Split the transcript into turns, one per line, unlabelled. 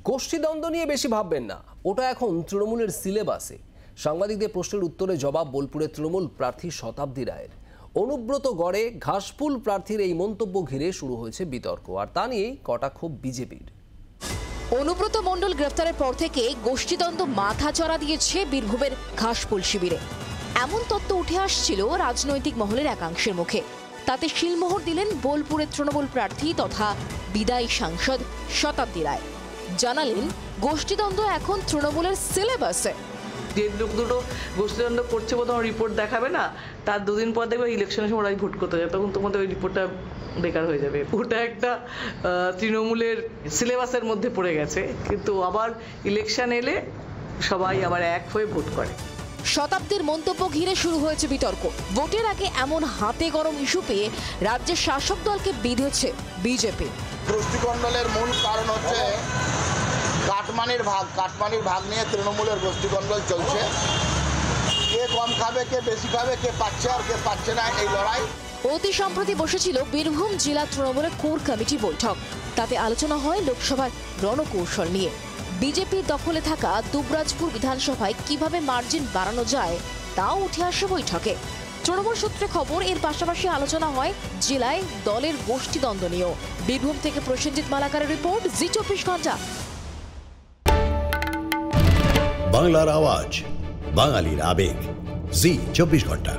গোষ্ঠীদ্বন্দ্ব নিয়ে বেশি ভাববেন না, ওটা এখন তৃণমূলের সিলেবাসে। সাংবাদিকদের প্রশ্নের উত্তরে জবাব বোলপুরের তৃণমূল প্রার্থী শতাব্দী রায়ের। অনুব্রত গড়ে ঘাসফুল প্রার্থীর এই মন্তব্য ঘিরে শুরু হয়েছে বিতর্ক, আর তা নিয়েই কটাক্ষ বিজেপির।
অনুব্রত মণ্ডল গ্রেফতারের পর থেকে গোষ্ঠীদ্বন্দ্ব মাথাচড়া দিয়েছে বীরভূমের ঘাসফুল শিবিরে। এমন তত্ত্ব উঠে আসছিল রাজনৈতিক মহলের একাংশের মুখে। তাতে শিলমোহর দিলেন বোলপুরের তৃণমূল প্রার্থী তথা বিদায়ী সাংসদ শতাব্দী রায়। জানালেন, গোষ্ঠীদ্বন্দ্ব এখন তৃণমূলের সিলেবাসে।
যে লোক দুটো গোষ্ঠীদ্বন্দ্ব করছে প্রথম রিপোর্ট দেখাবে না, তার দুদিন পর দেখবে ইলেকশনের সময় ভোট করতে যাবে, তখন তোমাদের ওই রিপোর্টটা বেকার হয়ে যাবে। ওটা একটা তৃণমূলের সিলেবাসের মধ্যে পড়ে গেছে, কিন্তু আবার ইলেকশন এলে সবাই আবার এক হয়ে ভোট করে।
শতাব্দীর মন্তব্য ঘিরে শুরু হয়েছে বিতর্ক। ভোটের আগে এমন হাতে গরম ইস্যু পেয়ে রাজ্যের শাসক দলকে বিঁধেছে বিজেপি।
গোষ্ঠীকণ্ডলের মূল কারণ হচ্ছে কাটমানির ভাগ নিয়ে তৃণমূলের গোষ্ঠীকণ্ডল চলছে। কে কম খাবে, কে বেশি খাবে, কে পাচ্ছে আর কে পাচ্ছে না, এই লড়াই।
অতি সম্প্রতি বসেছিল বীরভূম জেলা তৃণমূলের কোর কমিটি বৈঠক। তাতে আলোচনা হয় লোকসভার রণকৌশল নিয়ে। বিজেপির দখলে থাকা দুবরাজপুর বিধানসভায় কিভাবে মার্জিন বাড়ানো যায় তাও উঠে আসে বৈঠকে। তৃণমূল সূত্রে খবর, এর পাশাপাশি আলোচনা হয় জেলায় দলের গোষ্ঠীদ্বন্দ্ব নিয়েও। বীরভূম থেকে প্রসেনজিৎ মালাকারের রিপোর্ট, জি 24 ঘন্টা।
বাংলার আওয়াজ, বাঙালির আবেগ, জি 24 ঘন্টা।